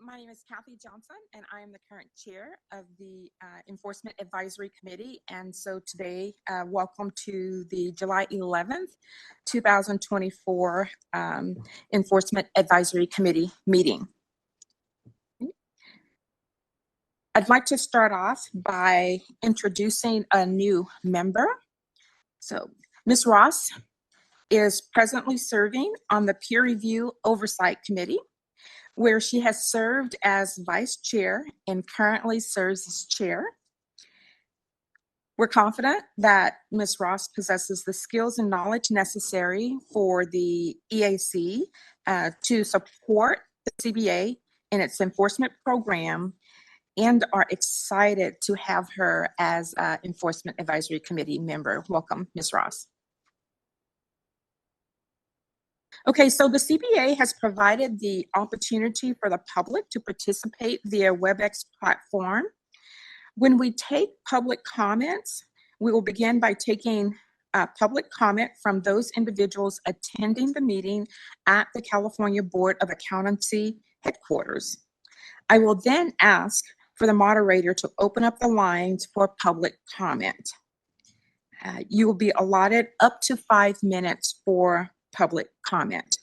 My name is Kathy Johnson, and I am the current chair of the Enforcement Advisory Committee. And so today, welcome to the July 11th, 2024 Enforcement Advisory Committee meeting. I'd like to start off by introducing a new member. So Ms. Ross is presently serving on the Peer Review Oversight Committee, where she has served as vice chair and currently serves as chair. We're confident that Ms. Ross possesses the skills and knowledge necessary for the EAC to support the CBA in its enforcement program, and are excited to have her as an Enforcement Advisory Committee member. Welcome, Ms. Ross. Okay, so the CBA has provided the opportunity for the public to participate via WebEx platform. When we take public comments, we will begin by taking public comment from those individuals attending the meeting at the California Board of Accountancy headquarters. I will then ask for the moderator to open up the lines for public comment. You will be allotted up to 5 minutes for public comment.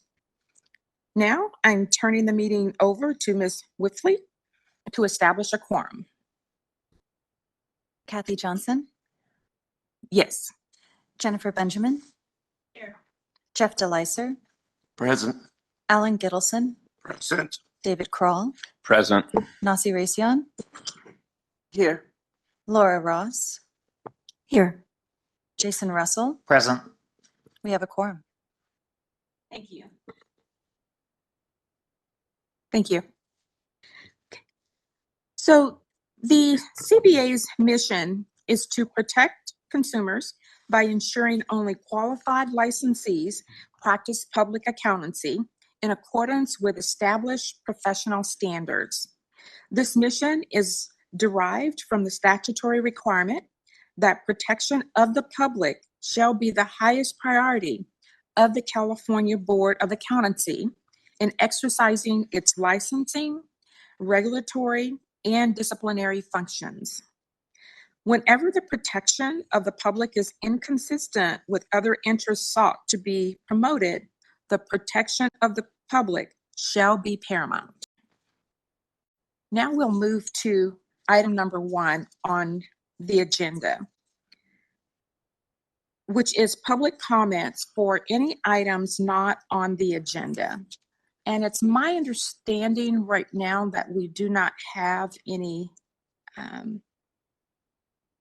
Now I'm turning the meeting over to Ms. Whiffley to establish a quorum. Kathy Johnson, Yes. Jennifer Benjamin, Here. Jeff DeLyser, Present. Alan Gittleson, Present. David Kroll, Present. Nasi Raytheon, Here. Laura Ross, here, Jason Russell. Present. We have a quorum. Thank you. Thank you. Okay. So the CBA's mission is to protect consumers by ensuring only qualified licensees practice public accountancy in accordance with established professional standards. This mission is derived from the statutory requirement that protection of the public shall be the highest priority of the California Board of Accountancy in exercising its licensing, regulatory, and disciplinary functions. Whenever the protection of the public is inconsistent with other interests sought to be promoted, the protection of the public shall be paramount. Now we'll move to item number 1 on the agenda, which is public comments for any items not on the agenda. And it's my understanding right now that we do not have any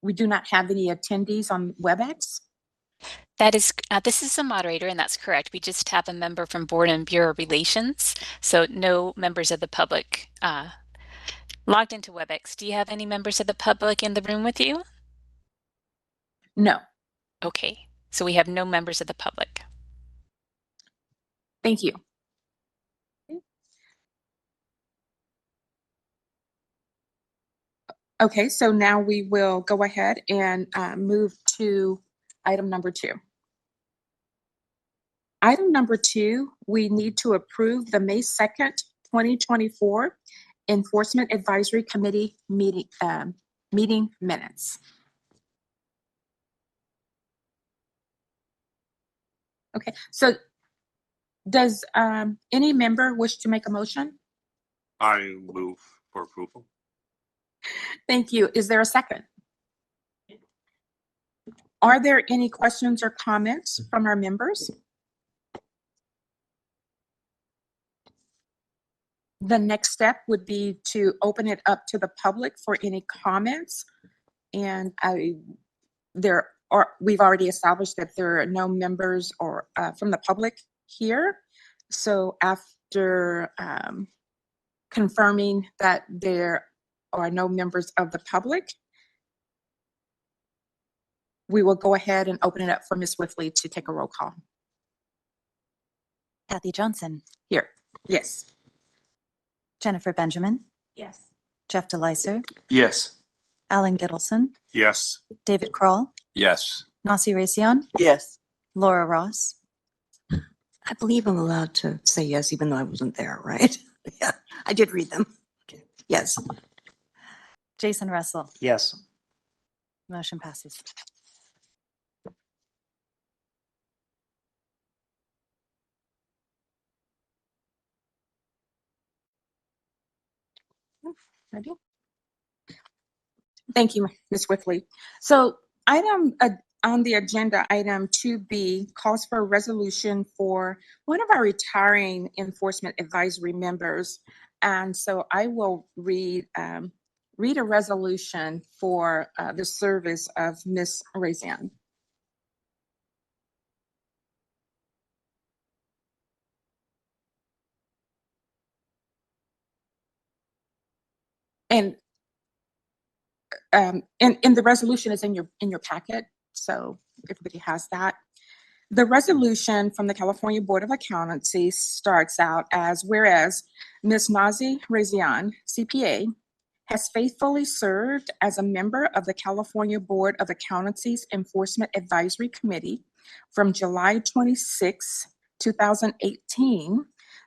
attendees on WebEx. That is, this is the moderator, and that's correct. We just have a member from Board and Bureau Relations, so no members of the public logged into WebEx. Do you have any members of the public in the room with you? No. Okay, so we have no members of the public. Thank you. Okay, so now we will go ahead and move to item number 2. Item number 2, we need to approve the May 2nd, 2024 Enforcement Advisory Committee meeting minutes. Okay, so does any member wish to make a motion? I move for approval. Thank you. Is there a second? Are there any questions or comments from our members? The next step would be to open it up to the public for any comments. And we've already established that there are no members or from the public here. So after confirming that there are no members of the public, we will go ahead and open it up for Ms. Whiffley to take a roll call. Kathy Johnson, Here. Yes. Jennifer Benjamin, Yes. Jeff DeLyser, Yes. Alan Gittleson, Yes. David Kroll, Yes. Nasi Raytheon, Yes. Laura Ross. I believe I'm allowed to say yes, even though I wasn't there, right? Yeah, I did read them. Yes. Jason Russell. Yes. Motion passes. Ready? Thank you, Ms. Whitley. So on the agenda, item 2B calls for a resolution for one of our retiring enforcement advisory members. And so I will read a resolution for the service of Ms. Razian. And the resolution is in your packet, so everybody has that. The resolution from the California Board of Accountancy starts out as, whereas Ms. Nazi Razian, CPA, has faithfully served as a member of the California Board of Accountancy's Enforcement Advisory Committee from July 26, 2018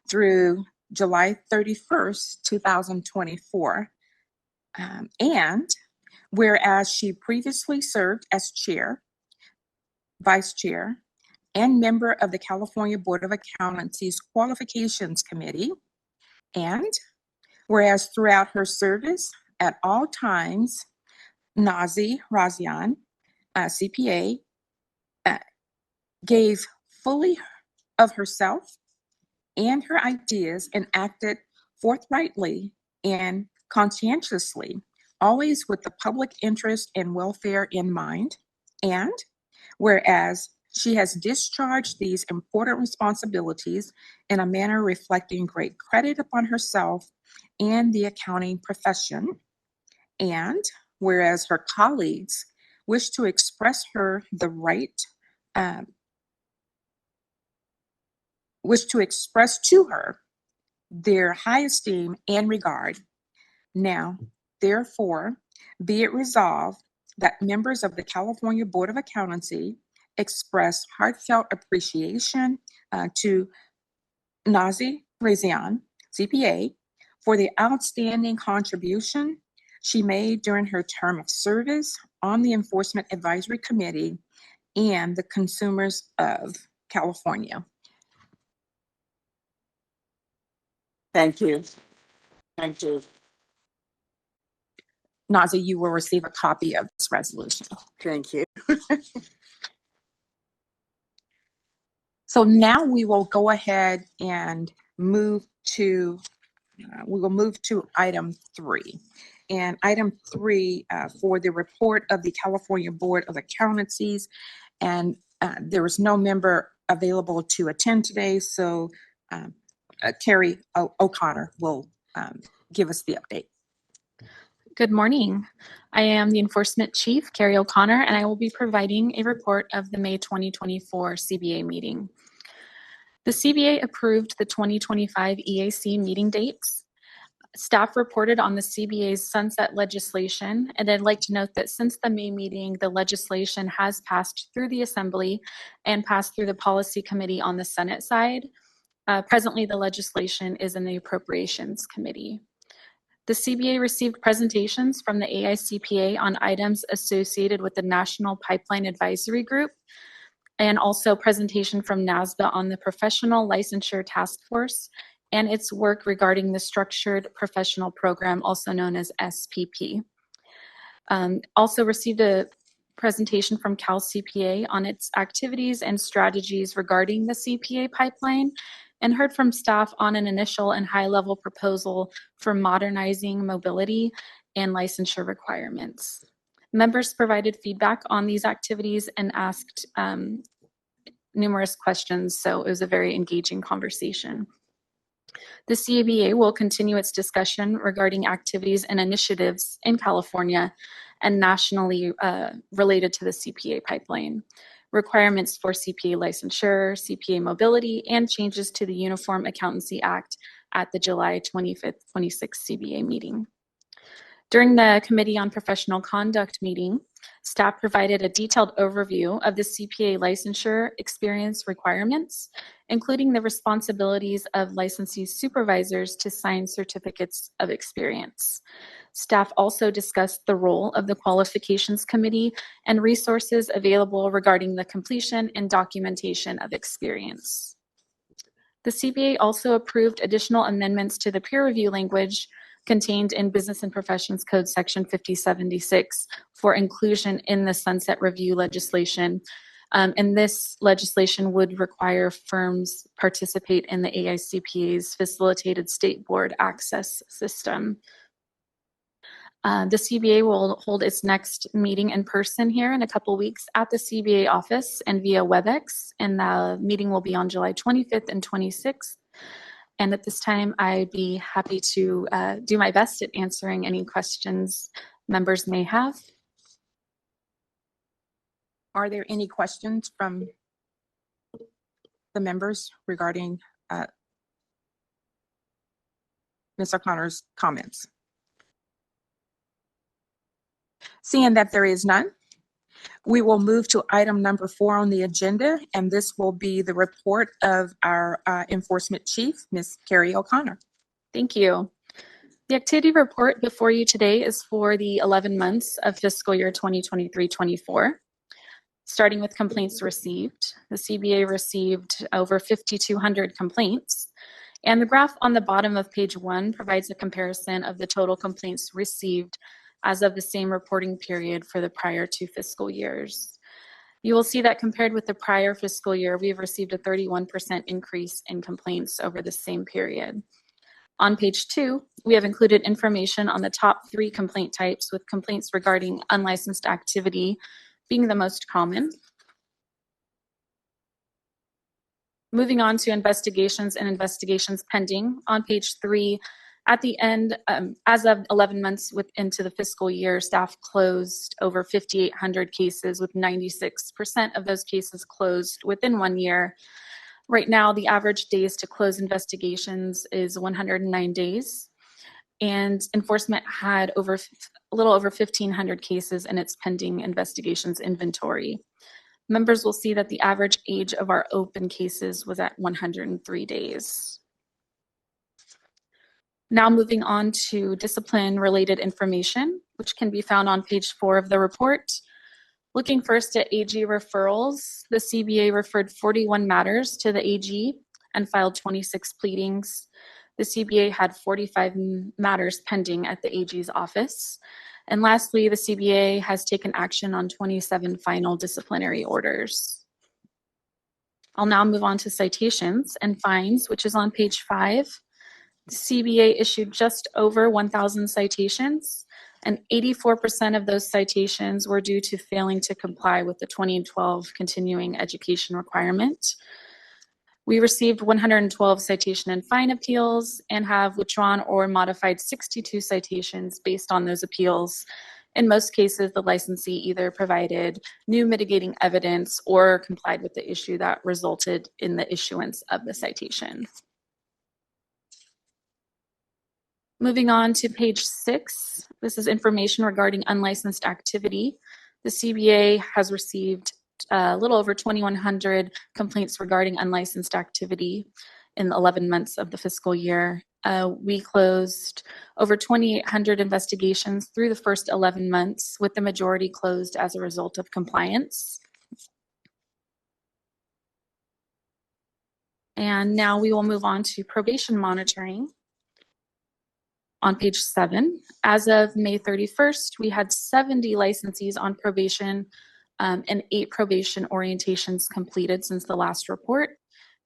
through July 31st, 2024. And whereas she previously served as chair, vice chair, and member of the California Board of Accountancy's Qualifications Committee. And whereas throughout her service at all times, Nazi Razian, CPA, gave fully of herself and her ideas and acted forthrightly and conscientiously, always with the public interest and welfare in mind. And whereas she has discharged these important responsibilities in a manner reflecting great credit upon herself and the accounting profession. And whereas her colleagues wish to express her the right, wish to express to her their high esteem and regard. Now, therefore, be it resolved that members of the California Board of Accountancy express heartfelt appreciation to Nazi Razian, CPA, for the outstanding contribution she made during her term of service on the Enforcement Advisory Committee and the consumers of California. Thank you. Thank you. Nazi, you will receive a copy of this resolution. Thank you. So now we will go ahead and move to item 3. And item 3 for the report of the California Board of Accountancies. And there was no member available to attend today, so Terry O'Connor will give us the update. Good morning. I am the Enforcement Chief, Carrie O'Connor, and I will be providing a report of the May 2024 CBA meeting. The CBA approved the 2025 EAC meeting dates. Staff reported on the CBA's sunset legislation, and I'd like to note that since the May meeting, the legislation has passed through the Assembly and passed through the Policy Committee on the Senate side. Presently, the legislation is in the Appropriations Committee. The CBA received presentations from the AICPA on items associated with the National Pipeline Advisory Group, and also presentation from NASBA on the Professional Licensure Task Force and its work regarding the Structured Professional Program, also known as SPP. Also received a presentation from Cal CPA on its activities and strategies regarding the CPA pipeline, and heard from staff on an initial and high-level proposal for modernizing mobility and licensure requirements. Members provided feedback on these activities and asked numerous questions, so it was a very engaging conversation. The CABA will continue its discussion regarding activities and initiatives in California and nationally related to the CPA pipeline, requirements for CPA licensure, CPA mobility, and changes to the Uniform Accountancy Act at the July 25th, 26th CBA meeting. During the Committee on Professional Conduct meeting, staff provided a detailed overview of the CPA licensure experience requirements including the responsibilities of licensee supervisors to sign certificates of experience. Staff also discussed the role of the qualifications committee and resources available regarding the completion and documentation of experience. The CBA also approved additional amendments to the peer review language contained in Business and Professions Code Section 5076 for inclusion in the sunset review legislation. And this legislation would require firms participate in the AICPA's facilitated state board access system. The CBA will hold its next meeting in person here in a couple weeks at the CBA office and via WebEx, and the meeting will be on July 25th and 26th. And at this time, I'd be happy to do my best at answering any questions members may have. Are there any questions from the members regarding Ms. O'Connor's comments? Seeing that there is none, we will move to item number 4 on the agenda, and this will be the report of our enforcement chief, Ms. Carrie O'Connor. Thank you. The activity report before you today is for the 11 months of fiscal year 2023-24. Starting with complaints received, the CBA received over 5,200 complaints, and the graph on the bottom of page 1 provides a comparison of the total complaints received as of the same reporting period for the prior 2 fiscal years. You will see that compared with the prior fiscal year, we've received a 31% increase in complaints over the same period. On page 2, we have included information on the top 3 complaint types, with complaints regarding unlicensed activity being the most common. Moving on to investigations and investigations pending. On page 3, at the end, as of 11 months into the fiscal year, staff closed over 5,800 cases, with 96% of those cases closed within 1 year. Right now, the average days to close investigations is 109 days, and enforcement had a little over 1,500 cases in its pending investigations inventory. Members will see that the average age of our open cases was at 103 days. Now moving on to discipline-related information, which can be found on page 4 of the report. Looking first at AG referrals, the CBA referred 41 matters to the AG and filed 26 pleadings. The CBA had 45 matters pending at the AG's office. And lastly, the CBA has taken action on 27 final disciplinary orders. I'll now move on to citations and fines, which is on page 5. The CBA issued just over 1,000 citations, and 84% of those citations were due to failing to comply with the 2012 continuing education requirement. We received 112 citation and fine appeals and have withdrawn or modified 62 citations based on those appeals. In most cases, the licensee either provided new mitigating evidence or complied with the issue that resulted in the issuance of the citation. Moving on to page 6, this is information regarding unlicensed activity. The CBA has received a little over 2,100 complaints regarding unlicensed activity in 11 months of the fiscal year. We closed over 2,800 investigations through the first 11 months, with the majority closed as a result of compliance. And now we will move on to probation monitoring. On page 7, as of May 31st, we had 70 licensees on probation and 8 probation orientations completed since the last report.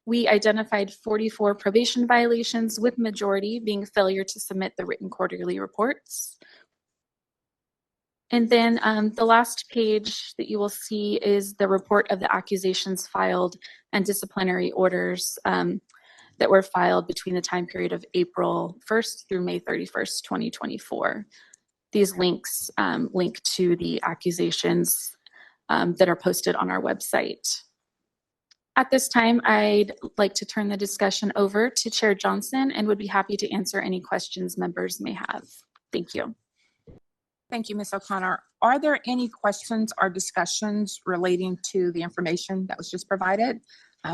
We identified 44 probation violations, with majority being failure to submit the written quarterly reports. And then the last page that you will see is the report of the accusations filed and disciplinary orders that were filed between the time period of April 1st through May 31st, 2024. These links link to the accusations that are posted on our website. At this time, I'd like to turn the discussion over to Chair Johnson and would be happy to answer any questions members may have. Thank you. Thank you, Ms. O'Connor. Are there any questions or discussions relating to the information that was just provided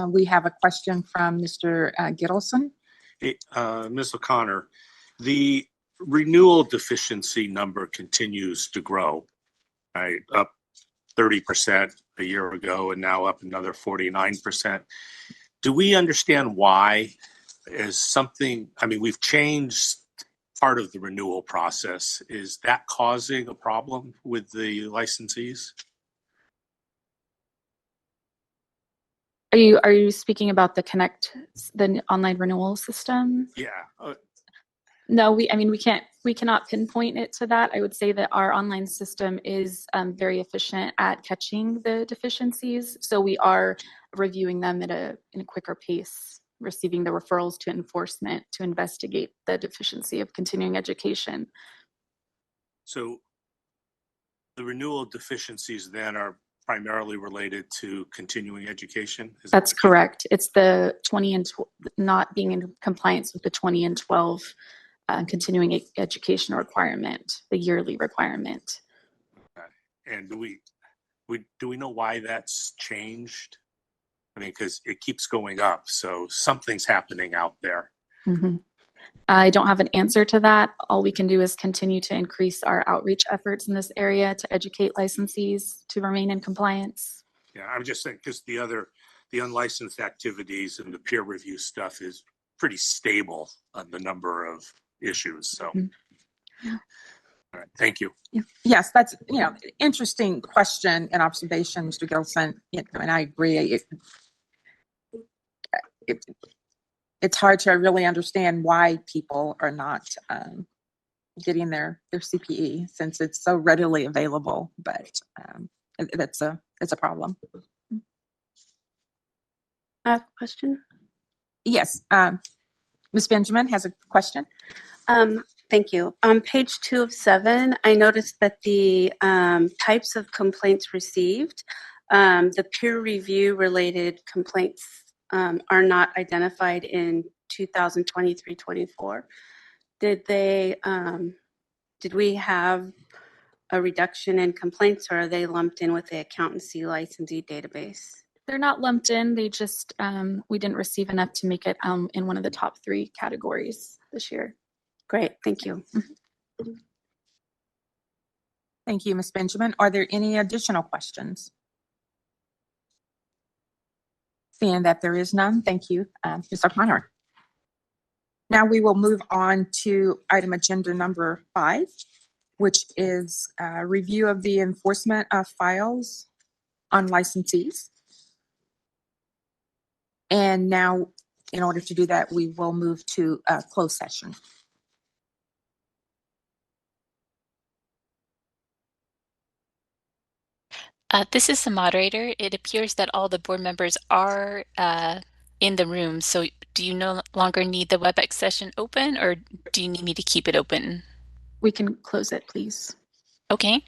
We have a question from Mr. Gittleson. Hey, Ms. O'Connor, the renewal deficiency number continues to grow, right? Up 30% a year ago and now up another 49%. Do we understand why? Is something, I mean, we've changed part of the renewal process. Is that causing a problem with the licensees? Are you speaking about the Connect, the online renewal system? Yeah. No, we cannot pinpoint it to that. I would say that our online system is very efficient at catching the deficiencies. So we are reviewing them in a quicker pace, receiving the referrals to enforcement to investigate the deficiency of continuing education. So the renewal deficiencies then are primarily related to continuing education? That's correct. It's the 20 and not being in compliance with the 20 and 12 continuing education requirement, the yearly requirement. Okay. And do we know why that's changed? I mean, because it keeps going up, so something's happening out there. Mm-hmm. I don't have an answer to that. All we can do is continue to increase our outreach efforts in this area to educate licensees to remain in compliance. Yeah, I'm just saying because the unlicensed activities and the peer review stuff is pretty stable on the number of issues. So, Mm-hmm. All right, thank you. Yes, that's, interesting question and observation, Mr. Gilson, and I agree. It's hard to really understand why people are not getting their CPE since it's so readily available, but it's a problem. I have a question. Yes, Ms. Benjamin has a question. Thank you. On page 2 of 7, I noticed that the types of complaints received, the peer review related complaints are not identified in 2023-24. Did we have a reduction in complaints, or are they lumped in with the accountancy licensee database? They're not lumped in. They just, we didn't receive enough to make it in one of the top 3 categories this year. Great, thank you. Thank you, Ms. Benjamin. Are there any additional questions? Seeing that there is none, thank you, Ms. O'Connor. Now we will move on to item agenda number 5, which is review of the enforcement of files on licensees. And now, in order to do that, we will move to a closed session. This is the moderator. It appears that all the board members are in the room. So do you no longer need the WebEx session open, or do you need me to keep it open? We can close it, please. Okay.